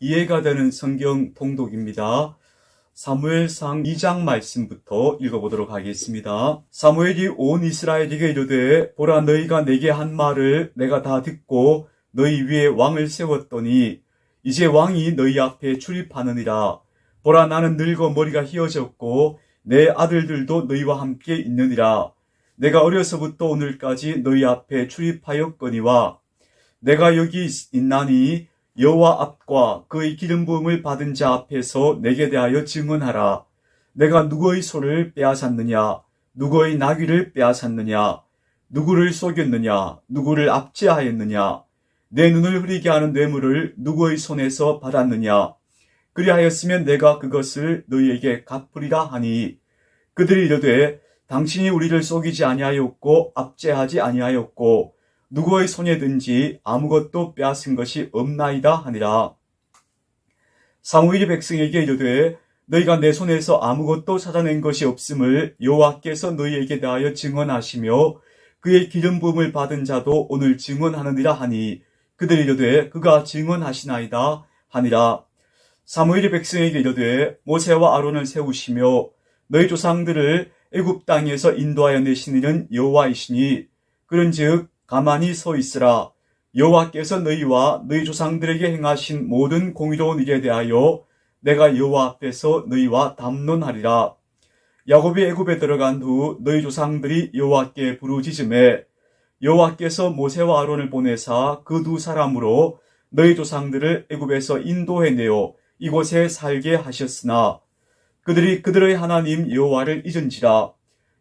이해가 되는 성경 통독입니다. 사무엘상 2장 말씀부터 읽어보도록 하겠습니다. 사무엘이 온 이스라엘에게 이르되 보라 너희가 내게 한 말을 내가 다 듣고 너희 위에 왕을 세웠더니 이제 왕이 너희 앞에 출입하느니라. 보라 나는 늙어 머리가 휘어졌고 내 아들들도 너희와 함께 있느니라. 내가 어려서부터 오늘까지 너희 앞에 출입하였거니와 내가 여기 있나니 여호와 앞과 그의 기름 부음을 받은 자 앞에서 내게 대하여 증언하라. 내가 누구의 소를 빼앗았느냐? 누구의 나귀를 빼앗았느냐? 누구를 속였느냐? 누구를 압제하였느냐? 내 눈을 흐리게 하는 뇌물을 누구의 손에서 받았느냐? 그리하였으면 내가 그것을 너희에게 갚으리라 하니 그들이 이르되 당신이 우리를 속이지 아니하였고 압제하지 아니하였고 누구의 손에든지 아무것도 빼앗은 것이 없나이다 하니라. 사무엘이 백성에게 이르되 너희가 내 손에서 아무것도 찾아낸 것이 없음을 여호와께서 너희에게 대하여 증언하시며 그의 기름 부음을 받은 자도 오늘 증언하느니라 하니 그들이 이르되 그가 증언하시나이다 하니라. 사무엘이 백성에게 이르되 모세와 아론을 세우시며 너희 조상들을 애굽 땅에서 인도하여 내신 이는 여호와이시니 그런즉 가만히 서 있으라. 여호와께서 너희와 너희 조상들에게 행하신 모든 공의로운 일에 대하여 내가 여호와 앞에서 너희와 담론하리라. 야곱이 애굽에 들어간 후 너희 조상들이 여호와께 부르짖음에 여호와께서 모세와 아론을 보내사 그 두 사람으로 너희 조상들을 애굽에서 인도해내어 이곳에 살게 하셨으나 그들이 그들의 하나님 여호와를 잊은지라.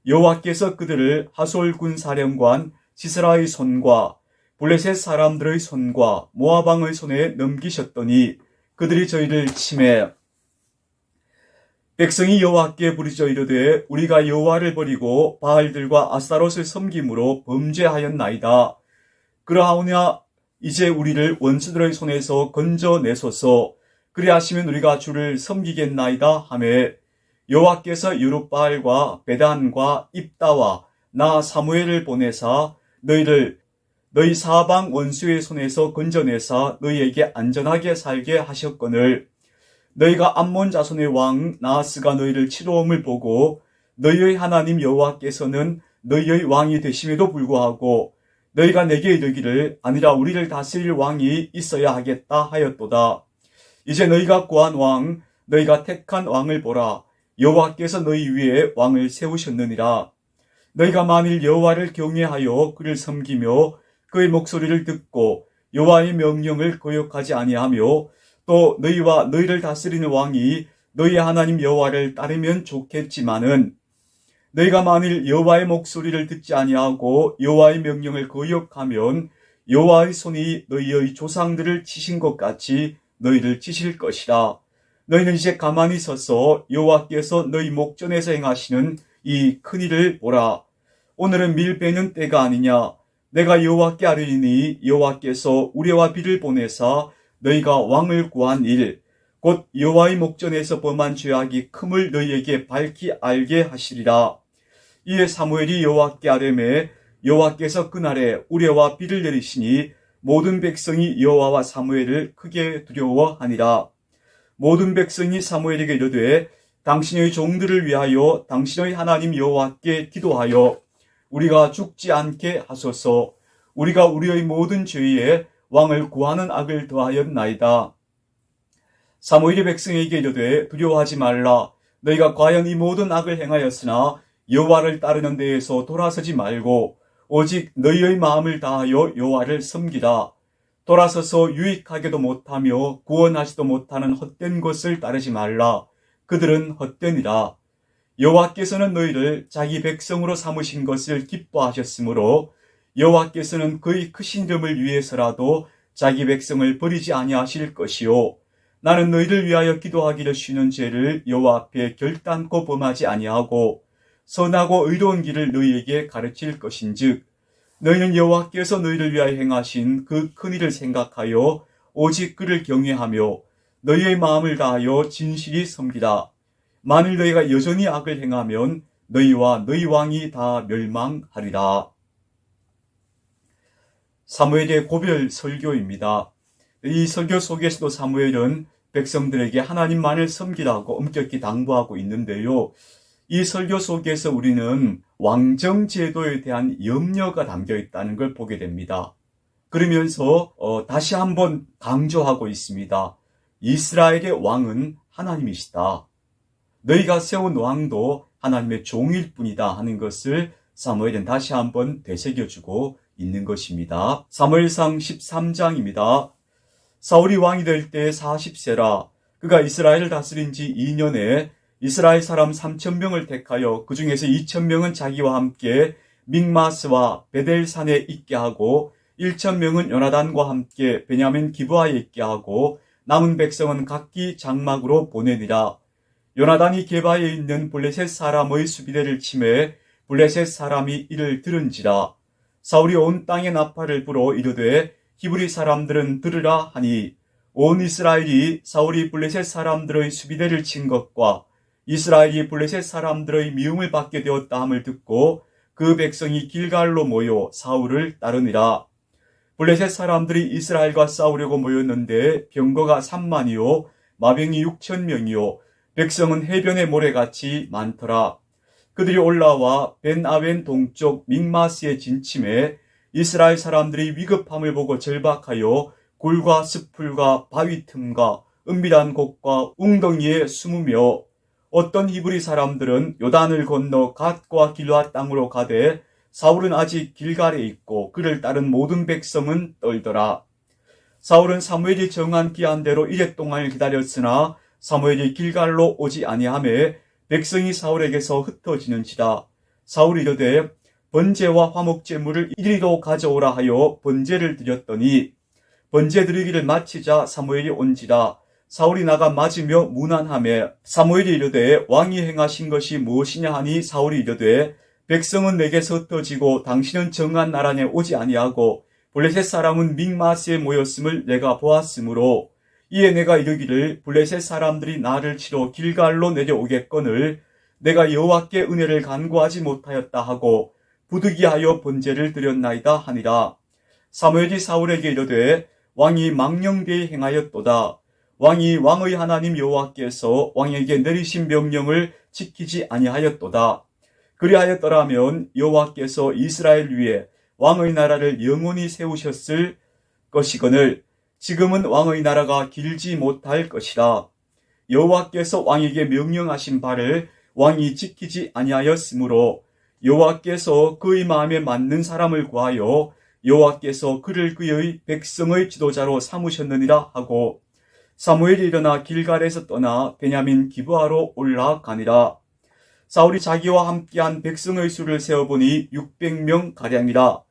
여호와께서 그들을 하솔 군사령관 시스라의 손과 블레셋 사람들의 손과 모압 왕의 손에 넘기셨더니 그들이 저희를 치매 백성이 여호와께 부르짖어 이르되 우리가 여호와를 버리고 바알들과 아스타롯을 섬김으로 범죄하였나이다. 그러하오냐 이제 우리를 원수들의 손에서 건져내소서. 그리하시면 우리가 주를 섬기겠나이다 하매 여호와께서 여룹바알과 베단과 입다와 나 사무엘을 보내사 너희 사방 원수의 손에서 건져내사 너희에게 안전하게 살게 하셨거늘 너희가 암몬 자손의 왕 나하스가 너희를 치러옴을 보고 너희의 하나님 여호와께서는 너희의 왕이 되심에도 불구하고 너희가 내게 이르기를 아니라 우리를 다스릴 왕이 있어야 하겠다 하였도다. 이제 너희가 구한 왕 너희가 택한 왕을 보라. 여호와께서 너희 위에 왕을 세우셨느니라. 너희가 만일 여호와를 경외하여 그를 섬기며 그의 목소리를 듣고 여호와의 명령을 거역하지 아니하며 또 너희와 너희를 다스리는 왕이 너희 하나님 여호와를 따르면 좋겠지만은 너희가 만일 여호와의 목소리를 듣지 아니하고 여호와의 명령을 거역하면 여호와의 손이 너희의 조상들을 치신 것 같이 너희를 치실 것이라. 너희는 이제 가만히 서서 여호와께서 너희 목전에서 행하시는 이 큰일을 보라. 오늘은 밀 베는 때가 아니냐. 내가 여호와께 아뢰리니 여호와께서 우레와 비를 보내사 너희가 왕을 구한 일 곧 여호와의 목전에서 범한 죄악이 큼을 너희에게 밝히 알게 하시리라. 이에 사무엘이 여호와께 아뢰매 여호와께서 그날에 우레와 비를 내리시니 모든 백성이 여호와와 사무엘을 크게 두려워하니라. 모든 백성이 사무엘에게 이르되 당신의 종들을 위하여 당신의 하나님 여호와께 기도하여 우리가 죽지 않게 하소서. 우리가 우리의 모든 죄에 왕을 구하는 악을 더하였나이다. 사무엘이 백성에게 이르되 두려워하지 말라. 너희가 과연 이 모든 악을 행하였으나 여호와를 따르는 데에서 돌아서지 말고 오직 너희의 마음을 다하여 여호와를 섬기라. 돌아서서 유익하게도 못하며 구원하지도 못하는 헛된 것을 따르지 말라. 그들은 헛되니라. 여호와께서는 너희를 자기 백성으로 삼으신 것을 기뻐하셨으므로 여호와께서는 그의 크신 이름을 위해서라도 자기 백성을 버리지 아니하실 것이요 나는 너희를 위하여 기도하기를 쉬는 죄를 여호와 앞에 결단코 범하지 아니하고 선하고 의로운 길을 너희에게 가르칠 것인즉 너희는 여호와께서 너희를 위하여 행하신 그 큰 일을 생각하여 오직 그를 경외하며 너희의 마음을 다하여 진실이 섬기라. 만일 너희가 여전히 악을 행하면 너희와 너희 왕이 다 멸망하리라. 사무엘의 고별 설교입니다. 이 설교 속에서도 사무엘은 백성들에게 하나님만을 섬기라고 엄격히 당부하고 있는데요. 이 설교 속에서 우리는 왕정제도에 대한 염려가 담겨 있다는 걸 보게 됩니다. 그러면서 다시 한번 강조하고 있습니다. 이스라엘의 왕은 하나님이시다. 너희가 세운 왕도 하나님의 종일 뿐이다 하는 것을 사무엘은 다시 한번 되새겨주고 있는 것입니다. 사무엘상 13장입니다. 사울이 왕이 될 때 40세라. 그가 이스라엘을 다스린 지 2년에 이스라엘 사람 3,000명을 택하여 그 중에서 2,000명은 자기와 함께 믹마스와 베델산에 있게 하고 1,000명은 요나단과 함께 베냐민 기브아에 있게 하고 남은 백성은 각기 장막으로 보내니라. 요나단이 게바에 있는 블레셋 사람의 수비대를 치매 블레셋 사람이 이를 들은지라. 사울이 온 땅에 나팔을 불어 이르되 히브리 사람들은 들으라 하니 온 이스라엘이 사울이 블레셋 사람들의 수비대를 친 것과 이스라엘이 블레셋 사람들의 미움을 받게 되었다 함을 듣고 그 백성이 길갈로 모여 사울을 따르니라. 블레셋 사람들이 이스라엘과 싸우려고 모였는데 병거가 3만이요 마병이 6,000명이요 백성은 해변의 모래같이 많더라. 그들이 올라와 벤아웬 동쪽 믹마스에 진침해 이스라엘 사람들이 위급함을 보고 절박하여 굴과 습풀과 바위 틈과 은밀한 곳과 웅덩이에 숨으며 어떤 히브리 사람들은 요단을 건너 갓과 길르앗 땅으로 가되 사울은 아직 길갈에 있고 그를 따른 모든 백성은 떨더라. 사울은 사무엘이 정한 기한대로 이레 동안을 기다렸으나 사무엘이 길갈로 오지 아니하매 백성이 사울에게서 흩어지는지라. 사울이 이르되 번제와 화목제물을 이리로 가져오라 하여 번제를 드렸더니 번제 드리기를 마치자 사무엘이 온지라. 사울이 나가 맞으며 문안하며 사무엘이 이르되 왕이 행하신 것이 무엇이냐 하니 사울이 이르되 백성은 내게서 흩어지고 당신은 정한 나라에 오지 아니하고 블레셋 사람은 믹마스에 모였음을 내가 보았으므로 이에 내가 이르기를 블레셋 사람들이 나를 치러 길갈로 내려오겠거늘 내가 여호와께 은혜를 간구하지 못하였다 하고 부득이하여 번제를 드렸나이다 하니라. 사무엘이 사울에게 이르되 왕이 망령되이 행하였도다. 왕이 왕의 하나님 여호와께서 왕에게 내리신 명령을 지키지 아니하였도다. 그리하였더라면 여호와께서 이스라엘 위에 왕의 나라를 영원히 세우셨을 것이거늘 지금은 왕의 나라가 길지 못할 것이라. 여호와께서 왕에게 명령하신 바를 왕이 지키지 아니하였으므로 여호와께서 그의 마음에 맞는 사람을 구하여 여호와께서 그를 그의 백성의 지도자로 삼으셨느니라 하고 사무엘이 일어나 길갈에서 떠나 베냐민 기브아로 올라가니라. 사울이 자기와 함께한 백성의 수를 세어보니 600명 가량이라.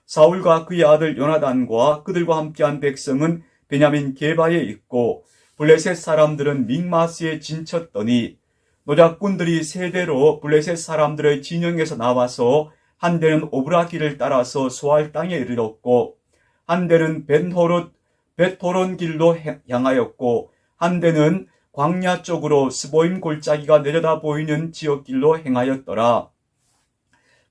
사울과 그의 아들 요나단과 그들과 함께한 백성은 베냐민 게바에 있고 블레셋 사람들은 믹마스에 진쳤더니 노략군들이 세 대로 블레셋 사람들의 진영에서 나와서 한 대는 오브라 길을 따라서 수알 땅에 이르렀고 한 대는 벳호론 길로 향하였고 한 대는 광야 쪽으로 스보임 골짜기가 내려다 보이는 지역길로 행하였더라.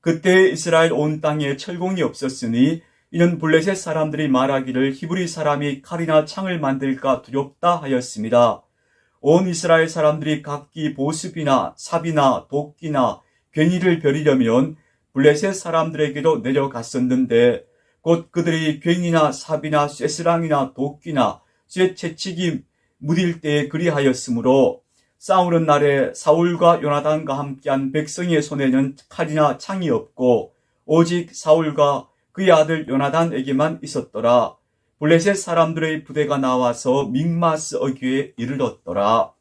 그때 이스라엘 온 땅에 철공이 없었으니 이는 블레셋 사람들이 말하기를 히브리 사람이 칼이나 창을 만들까 두렵다 하였습니다. 온 이스라엘 사람들이 각기 보습이나 삽이나 도끼나 괭이를 벼리려면 블레셋 사람들에게도 내려갔었는데 곧 그들이 괭이나 삽이나 쇠스랑이나 도끼나 쇠채치기 무딜 때에 그리하였으므로 싸우는 날에 사울과 요나단과 함께한 백성의 손에는 칼이나 창이 없고 오직 사울과 그의 아들 요나단에게만 있었더라. 블레셋 사람들의 부대가 나와서 믹마스 어귀에 이르렀더라.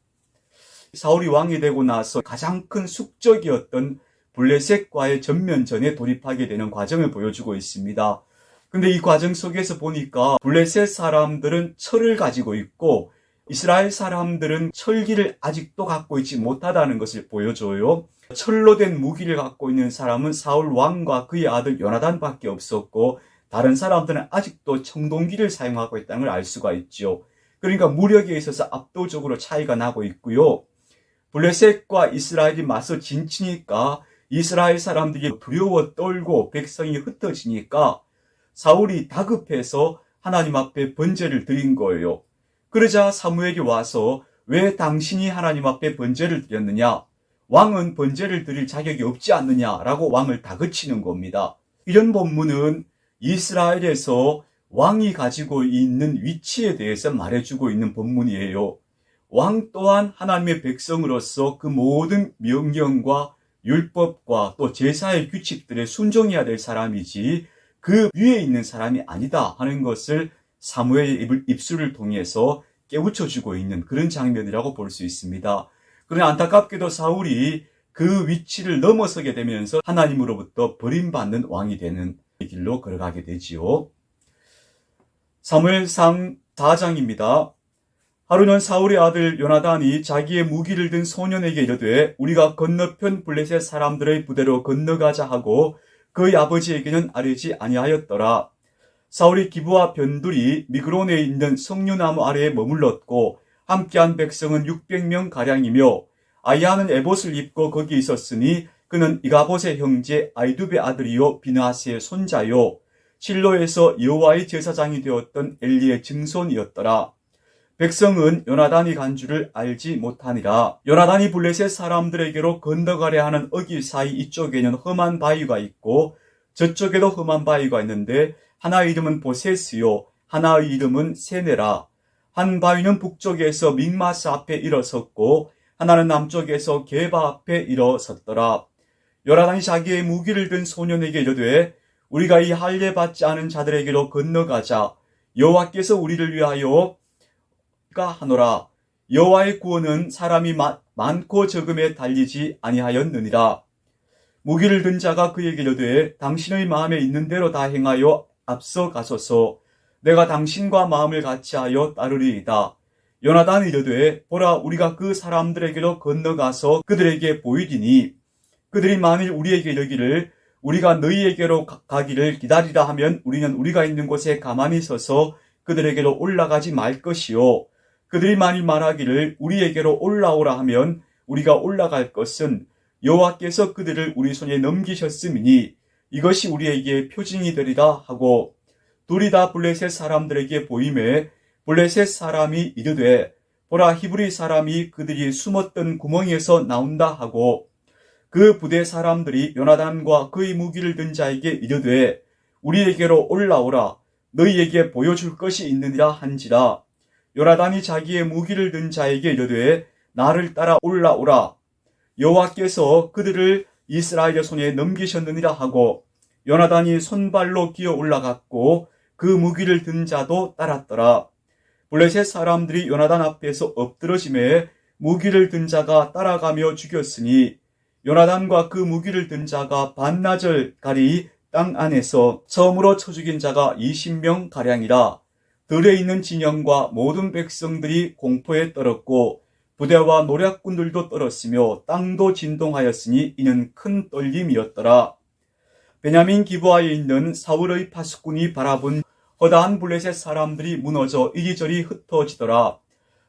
사울이 왕이 되고 나서 가장 큰 숙적이었던 블레셋과의 전면전에 돌입하게 되는 과정을 보여주고 있습니다. 근데 이 과정 속에서 보니까 블레셋 사람들은 철을 가지고 있고 이스라엘 사람들은 철기를 아직도 갖고 있지 못하다는 것을 보여줘요. 철로 된 무기를 갖고 있는 사람은 사울 왕과 그의 아들 요나단밖에 없었고 다른 사람들은 아직도 청동기를 사용하고 있다는 걸 알 수가 있죠. 그러니까 무력에 있어서 압도적으로 차이가 나고 있고요. 블레셋과 이스라엘이 맞서 진치니까 이스라엘 사람들이 두려워 떨고 백성이 흩어지니까 사울이 다급해서 하나님 앞에 번제를 드린 거예요. 그러자 사무엘이 와서 왜 당신이 하나님 앞에 번제를 드렸느냐? 왕은 번제를 드릴 자격이 없지 않느냐라고 왕을 다그치는 겁니다. 이런 본문은 이스라엘에서 왕이 가지고 있는 위치에 대해서 말해주고 있는 본문이에요. 왕 또한 하나님의 백성으로서 그 모든 명령과 율법과 또 제사의 규칙들에 순종해야 될 사람이지 그 위에 있는 사람이 아니다 하는 것을 사무엘의 입술을 통해서 깨우쳐주고 있는 그런 장면이라고 볼 수 있습니다. 그러나 안타깝게도 사울이 그 위치를 넘어서게 되면서 하나님으로부터 버림받는 왕이 되는 길로 걸어가게 되지요. 사무엘상 4장입니다. 하루는 사울의 아들 요나단이 자기의 무기를 든 소년에게 이르되 우리가 건너편 블레셋 사람들의 부대로 건너가자 하고 그의 아버지에게는 아뢰지 아니하였더라. 사울이 기브와 변두리 미그론에 있는 석류나무 아래에 머물렀고 함께한 백성은 600명 가량이며 아히야는 에봇을 입고 거기 있었으니 그는 이가봇의 형제 아이두베 아들이요 비느하스의 손자요 실로에서 여호와의 제사장이 되었던 엘리의 증손이었더라. 백성은 요나단이 간 줄을 알지 못하니라. 요나단이 블레셋 사람들에게로 건너가려 하는 어귀 사이 이쪽에는 험한 바위가 있고 저쪽에도 험한 바위가 있는데 하나의 이름은 보세스요 하나의 이름은 세네라. 한 바위는 북쪽에서 믹마스 앞에 일어섰고 하나는 남쪽에서 게바 앞에 일어섰더라. 요나단이 자기의 무기를 든 소년에게 이르되 우리가 이 할례 받지 않은 자들에게로 건너가자. 여호와께서 우리를 위하여 하노라. 여호와의 구원은 사람이 많고 적음에 달리지 아니하였느니라. 무기를 든 자가 그에게 이르되 당신의 마음에 있는 대로 다 행하여 앞서 가소서. 내가 당신과 마음을 같이하여 따르리이다. 요나단이 이르되 보라 우리가 그 사람들에게로 건너가서 그들에게 보이리니 그들이 만일 우리에게 이르기를 우리가 너희에게로 가기를 기다리라 하면 우리는 우리가 있는 곳에 가만히 서서 그들에게로 올라가지 말 것이요 그들이 만일 말하기를 우리에게로 올라오라 하면 우리가 올라갈 것은 여호와께서 그들을 우리 손에 넘기셨음이니 이것이 우리에게 표징이 되리라 하고 둘이 다 블레셋 사람들에게 보임에 블레셋 사람이 이르되 보라 히브리 사람이 그들이 숨었던 구멍에서 나온다 하고 그 부대 사람들이 요나단과 그의 무기를 든 자에게 이르되 우리에게로 올라오라 너희에게 보여줄 것이 있느니라 한지라. 요나단이 자기의 무기를 든 자에게 이르되 나를 따라 올라오라 여호와께서 그들을 이스라엘의 손에 넘기셨느니라 하고 요나단이 손발로 기어 올라갔고 그 무기를 든 자도 따랐더라. 블레셋 사람들이 요나단 앞에서 엎드러짐에 무기를 든 자가 따라가며 죽였으니 요나단과 그 무기를 든 자가 반나절 가리 땅 안에서 처음으로 쳐 죽인 자가 20명 가량이라. 들에 있는 진영과 모든 백성들이 공포에 떨었고 부대와 노략군들도 떨었으며 땅도 진동하였으니 이는 큰 떨림이었더라. 베냐민 기브아에 있는 사울의 파수꾼이 바라본 허다한 블레셋 사람들이 무너져 이리저리 흩어지더라.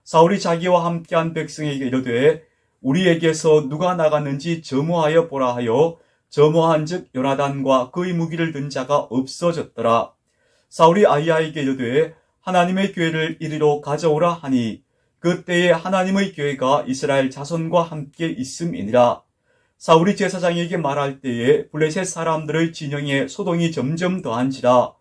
사울이 자기와 함께한 백성에게 이르되 우리에게서 누가 나갔는지 점호하여 보라 하여 점호한즉 요나단과 그의 무기를 든 자가 없어졌더라. 사울이 아히야에게 이르되 하나님의 교회를 이리로 가져오라 하니 그때에 하나님의 교회가 이스라엘 자손과 함께 있음이니라. 사울이 제사장에게 말할 때에 블레셋 사람들의 진영에 소동이 점점 더한지라.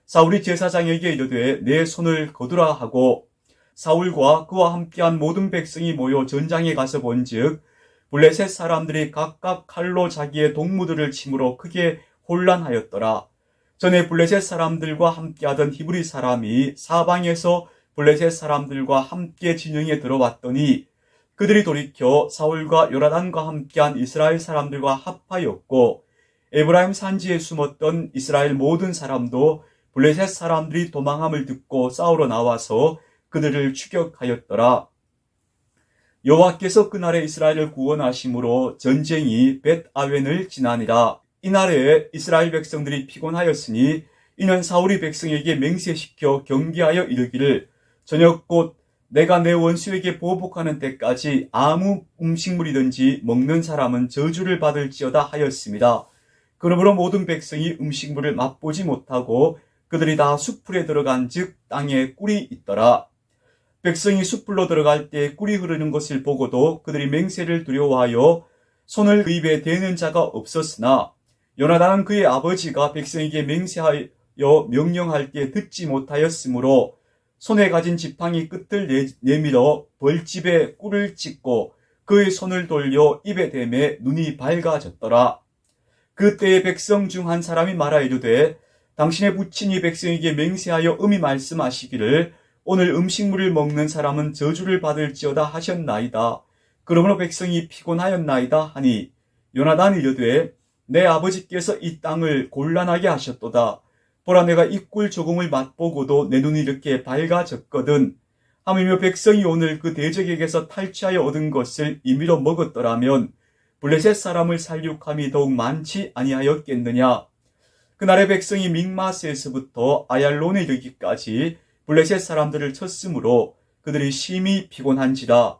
사울이 제사장에게 이르되 내 손을 거두라 하고 사울과 그와 함께한 모든 백성이 모여 전장에 가서 본즉 블레셋 사람들이 각각 칼로 자기의 동무들을 침으로 크게 혼란하였더라. 전에 블레셋 사람들과 함께하던 히브리 사람이 사방에서 블레셋 사람들과 함께 진영에 들어왔더니 그들이 돌이켜 사울과 요나단과 함께한 이스라엘 사람들과 합하였고 에브라임 산지에 숨었던 이스라엘 모든 사람도 블레셋 사람들이 도망함을 듣고 싸우러 나와서 그들을 추격하였더라. 여호와께서 그날에 이스라엘을 구원하심으로 전쟁이 벳아웬을 지나니라. 이날에 이스라엘 백성들이 피곤하였으니 이는 사울이 백성에게 맹세시켜 경계하여 이르기를 저녁 곧 내가 내 원수에게 보복하는 때까지 아무 음식물이든지 먹는 사람은 저주를 받을지어다 하였습니다. 그러므로 모든 백성이 음식물을 맛보지 못하고 그들이 다 숲풀에 들어간 즉 땅에 꿀이 있더라. 백성이 숲풀로 들어갈 때 꿀이 흐르는 것을 보고도 그들이 맹세를 두려워하여 손을 그 입에 대는 자가 없었으나 요나단은 그의 아버지가 백성에게 맹세하여 명령할 때 듣지 못하였으므로 손에 가진 지팡이 끝을 내밀어 벌집에 꿀을 찍고 그의 손을 돌려 입에 대매 눈이 밝아졌더라. 그때의 백성 중 한 사람이 말하 이르되 당신의 부친이 백성에게 맹세하여 음히 말씀하시기를 오늘 음식물을 먹는 사람은 저주를 받을지어다 하셨나이다. 그러므로 백성이 피곤하였나이다 하니 요나단이 이르되 내 아버지께서 이 땅을 곤란하게 하셨도다. 보라 내가 이 꿀 조금을 맛보고도 내 눈이 이렇게 밝아졌거든. 하물며 백성이 오늘 그 대적에게서 탈취하여 얻은 것을 임의로 먹었더라면 블레셋 사람을 살육함이 더욱 많지 아니하였겠느냐. 그날의 백성이 믹마스에서부터 아얄론에 이르기까지 블레셋 사람들을 쳤으므로 그들이 심히 피곤한지라.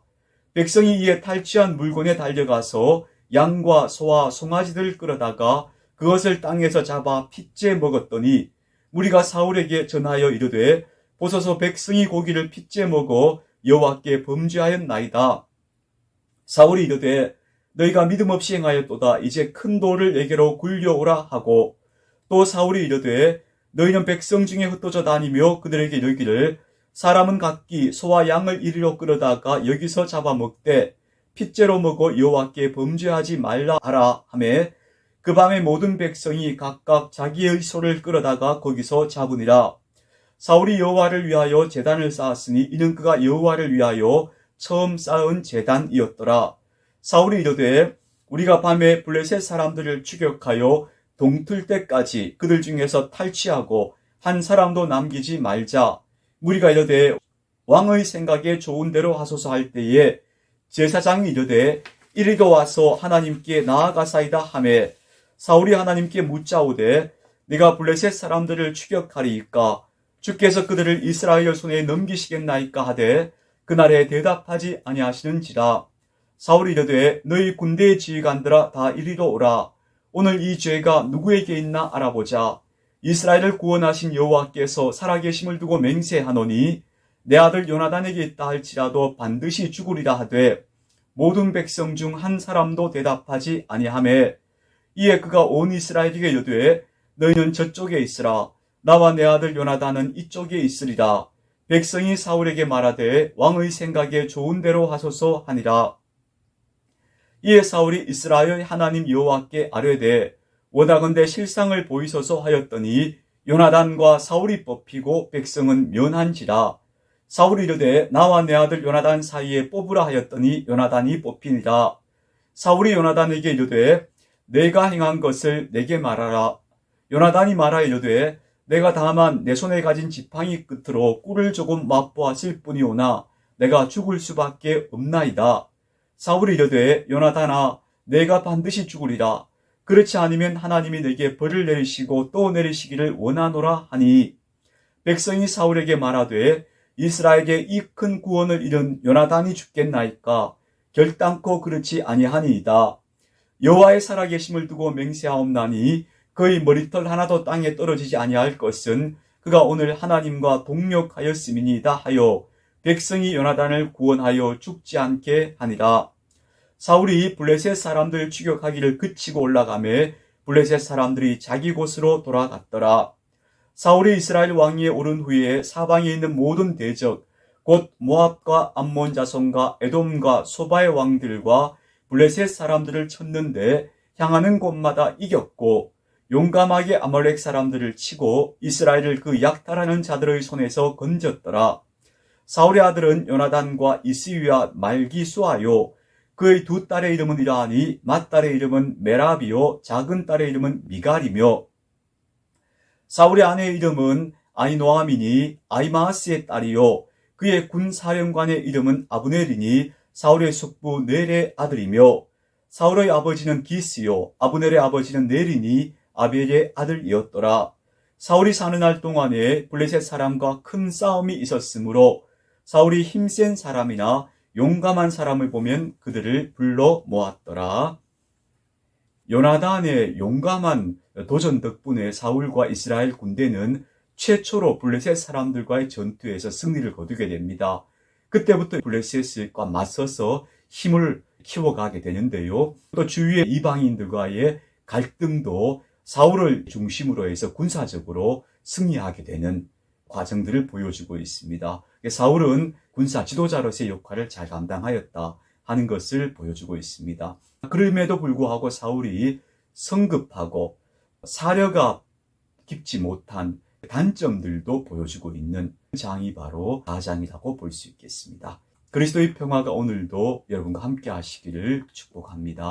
백성이 이에 탈취한 물건에 달려가서 양과 소와 송아지들을 끌어다가 그것을 땅에서 잡아 핏째 먹었더니 무리가 사울에게 전하여 이르되 보소서 백성이 고기를 핏째 먹어 여호와께 범죄하였나이다. 사울이 이르되 너희가 믿음 없이 행하였도다. 이제 큰 돌을 내게로 굴려오라 하고 또 사울이 이르되 너희는 백성 중에 흩어져 다니며 그들에게 이르기를 사람은 각기 소와 양을 이리로 끌어다가 여기서 잡아먹되 핏째로 먹어 여호와께 범죄하지 말라 하라 하매 그 밤에 모든 백성이 각각 자기의 소를 끌어다가 거기서 잡으니라. 사울이 여호와를 위하여 제단을 쌓았으니 이는 그가 여호와를 위하여 처음 쌓은 제단이었더라. 사울이 이르되 우리가 밤에 블레셋 사람들을 추격하여 동틀 때까지 그들 중에서 탈취하고 한 사람도 남기지 말자. 무리가 이르되 왕의 생각에 좋은 대로 하소서 할 때에 제사장이 이르되 이리로 와서 하나님께 나아가사이다 하매 사울이 하나님께 묻자오되 네가 블레셋 사람들을 추격하리이까 주께서 그들을 이스라엘 손에 넘기시겠나이까 하되 그날에 대답하지 아니하시는지라. 사울이 이르되 너희 군대의 지휘관들아 다 이리로 오라. 오늘 이 죄가 누구에게 있나 알아보자. 이스라엘을 구원하신 여호와께서 살아계심을 두고 맹세하노니 내 아들 요나단에게 있다 할지라도 반드시 죽으리라 하되 모든 백성 중 한 사람도 대답하지 아니하매 이에 그가 온 이스라엘에게 이르되 너희는 저쪽에 있으라. 나와 내 아들 요나단은 이쪽에 있으리라. 백성이 사울에게 말하되 왕의 생각에 좋은 대로 하소서 하니라. 이에 사울이 이스라엘 하나님 여호와께 아뢰되 원하건대 실상을 보이소서 하였더니 요나단과 사울이 뽑히고 백성은 면한지라. 사울이 이르되 나와 내 아들 요나단 사이에 뽑으라 하였더니 요나단이 뽑히니라. 사울이 요나단에게 이르되 내가 행한 것을 내게 말하라. 요나단이 말하여 이르되 내가 다만 내 손에 가진 지팡이 끝으로 꿀을 조금 맛보았을 뿐이오나 내가 죽을 수밖에 없나이다. 사울이 이르되 요나단아 내가 반드시 죽으리라. 그렇지 않으면 하나님이 내게 벌을 내리시고 또 내리시기를 원하노라 하니 백성이 사울에게 말하되 이스라엘에게 이 큰 구원을 이룬 요나단이 죽겠나이까. 결단코 그렇지 아니하니이다. 여호와의 살아계심을 두고 맹세하옵나니 그의 머리털 하나도 땅에 떨어지지 아니할 것은 그가 오늘 하나님과 동력하였음이니이다 하여 백성이 요나단을 구원하여 죽지 않게 하니라. 사울이 블레셋 사람들 추격하기를 그치고 올라가매 블레셋 사람들이 자기 곳으로 돌아갔더라. 사울이 이스라엘 왕위에 오른 후에 사방에 있는 모든 대적 곧 모압과 암몬 자손과 에돔과 소바의 왕들과 블레셋 사람들을 쳤는데 향하는 곳마다 이겼고 용감하게 아말렉 사람들을 치고 이스라엘을 그 약탈하는 자들의 손에서 건졌더라. 사울의 아들은 요나단과 이스위와 말기수아요. 그의 두 딸의 이름은 이러하니 맏딸의 이름은 메라비요 작은 딸의 이름은 미갈이며 사울의 아내의 이름은 아히노아미니 아히마아스의 딸이요 그의 군사령관의 이름은 아브넬이니 사울의 숙부 넬의 아들이며 사울의 아버지는 기스요 아브넬의 아버지는 넬이니 아벨의 아들이었더라. 사울이 사는 날 동안에 블레셋 사람과 큰 싸움이 있었으므로 사울이 힘센 사람이나 용감한 사람을 보면 그들을 불러 모았더라. 요나단의 용감한 도전 덕분에 사울과 이스라엘 군대는 최초로 블레셋 사람들과의 전투에서 승리를 거두게 됩니다. 그때부터 블레셋과 맞서서 힘을 키워가게 되는데요. 또 주위의 이방인들과의 갈등도 사울을 중심으로 해서 군사적으로 승리하게 되는 과정들을 보여주고 있습니다. 사울은 군사 지도자로서의 역할을 잘 감당하였다 하는 것을 보여주고 있습니다. 그럼에도 불구하고 사울이 성급하고 사려가 깊지 못한 단점들도 보여주고 있는 장이 바로 4장이라고 볼 수 있겠습니다. 그리스도의 평화가 오늘도 여러분과 함께 하시기를 축복합니다.